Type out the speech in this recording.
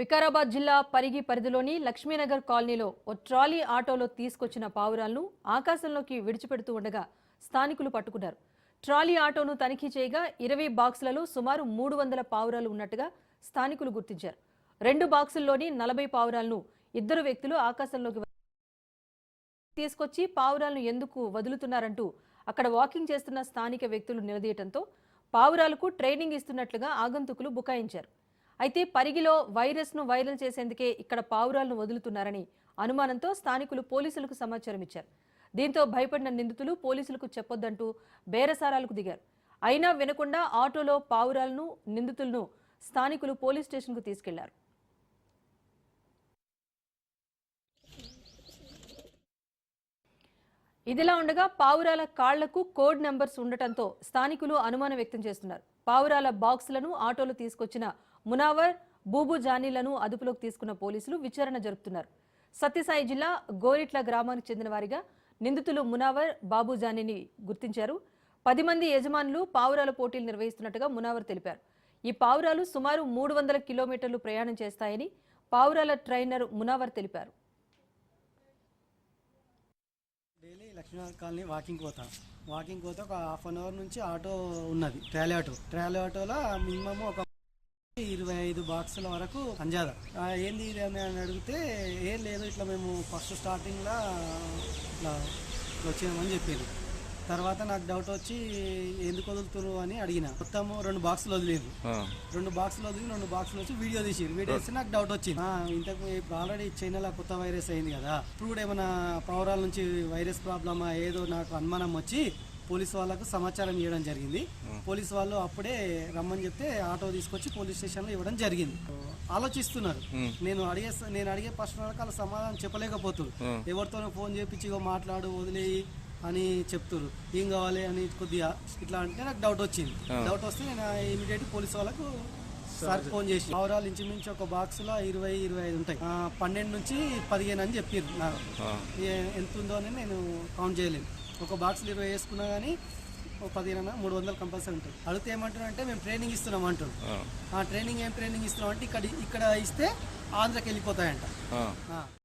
వికారాబాద్ జిల్లా పరిగి పరిధిలోని లక్ష్మీనగర్ కాలనీలో ఓ ట్రాలీ ఆటోలో తీసుకొచ్చిన పావురాలను ఆకాశంలోకి విడిచిపెడుతూ ఉండగా స్థానికులు పట్టుకున్నారు. ట్రాలీ ఆటోను తనిఖీ చేయగా 20 బాక్సులలో సుమారు 300 పావురాలు ఉన్నట్టుగా స్థానికులు గుర్తించారు. 2 బాక్సుల్లోని 40 పావురాలను ఇద్దరు వ్యక్తులు ఆకాశంలోకి తీసుకొచ్చి పావురాలను ఎందుకు వదులుతున్నారంటూ అక్కడ వాకింగ్ చేస్తున్న స్థానిక వ్యక్తులు నిలదీయడంతో పావురాలకు ట్రైనింగ్ ఇస్తున్నట్లుగా ఆగంతుకులు బుకాయించారు. అయితే పరిగిలో వైరస్ను వైరల్ చేసేందుకే ఇక్కడ పావురాలను వదులుతున్నారని అనుమానంతో స్థానికులు పోలీసులకు సమాచారం ఇచ్చారు. దీంతో భయపడిన నిందితులు పోలీసులకు చెప్పొద్దంటూ బేరసారాలకు దిగారు. అయినా వినకుండా ఆటోలో పావురాలను నిందితులను స్థానికులు పోలీస్ స్టేషన్కు తీసుకెళ్లారు. ఇదిలా ఉండగా పావురాల కాళ్లకు కోడ్ నెంబర్స్ ఉండటంతో స్థానికులు అనుమానం వ్యక్తం చేస్తున్నారు. పావురాల బాక్సులను ఆటోలో తీసుకొచ్చిన మునావర్, బూబు జానీలను అదుపులోకి తీసుకున్న పోలీసులు విచారణ జరుపుతున్నారు. సత్యసాయి జిల్లా గోరిట్ల గ్రామానికి చెందిన వారిగా నిందితులు మునావర్, బాబు జానీని గుర్తించారు. 10 మంది యజమానులు పావురాల పోటీలు నిర్వహిస్తున్నట్టుగా మునావర్ తెలిపారు. ఈ పావురాలు సుమారు 300 కిలోమీటర్లు ప్రయాణం చేస్తాయని పావురాల ట్రైనర్ మునావర్ తెలిపారు. డైలీ లక్ష్మీనగర్ కాలనీ వాకింగ్ పోతా ఒక హాఫ్ అన్ అవర్ నుంచి ఆటో ఉన్నది, ట్రాలీ ఆటోలో మినిమం ఒక 25 బాక్సుల వరకు అంజాదా. ఏంది ఇది అని అడిగితే ఏం లేదు, ఇట్లా మేము ఫస్ట్ స్టార్టింగ్లో ఇట్లా వచ్చినామని చెప్పారు. తర్వాత నాకు డౌట్ వచ్చి ఎందుకు వదులుతున్నారు అని అడిగిన. మొత్తము 2 బాక్సులు వదిలేదు. 2 బాక్సులు వదిలి 2 బాక్సులు వచ్చి వీడియో తీసి నాకు డౌట్ వచ్చింది. ఇంతకు ఇప్పుడు ఆల్రెడీ చైనాలో కొత్త వైరస్ అయింది కదా, ఇప్పుడు కూడా ఏమైనా పావురాల నుంచి వైరస్ ప్రాబ్లమా ఏదో నాకు అనుమానం వచ్చి పోలీసు వాళ్ళకు సమాచారం ఇవ్వడం జరిగింది. పోలీసు వాళ్ళు అప్పుడే రమ్మని చెప్తే ఆటో తీసుకొచ్చి పోలీస్ స్టేషన్లో ఇవ్వడం జరిగింది. ఆలోచిస్తున్నారు. నేను అడిగే ప్రశ్న వాళ్ళకి వాళ్ళ సమాధానం చెప్పలేకపోతున్నారు. ఎవరితోనో ఫోన్ చేపించి మాట్లాడు వదిలేయి అని చెప్తున్నారు. ఏం కావాలి అని కొద్దిగా ఇట్లా అంటే నాకు డౌట్ వచ్చింది. డౌట్ వస్తే నేను ఇమీడియట్ పోలీసు వాళ్ళకు సార్ ఫోన్ చేసి పావురాలు ఇంచుమించు ఒక బాక్స్లో 20-25 ఉంటాయి. 12 నుంచి 15 అని చెప్పారు. నాకు ఎంత ఉందో అని నేను కౌంట్ చేయలేను. ఒక బాక్స్లో 20 వేసుకున్నా కానీ 15 300 కంపల్సరీ ఉంటుంది. అడిగితే ఏమంటున్నా అంటే మేము ట్రైనింగ్ ఇస్తున్నాం అంటారు. ఏం ట్రైనింగ్ ఇస్తున్నాం అంటే ఇక్కడ ఇస్తే ఆంధ్రాకి వెళ్ళిపోతాయంట.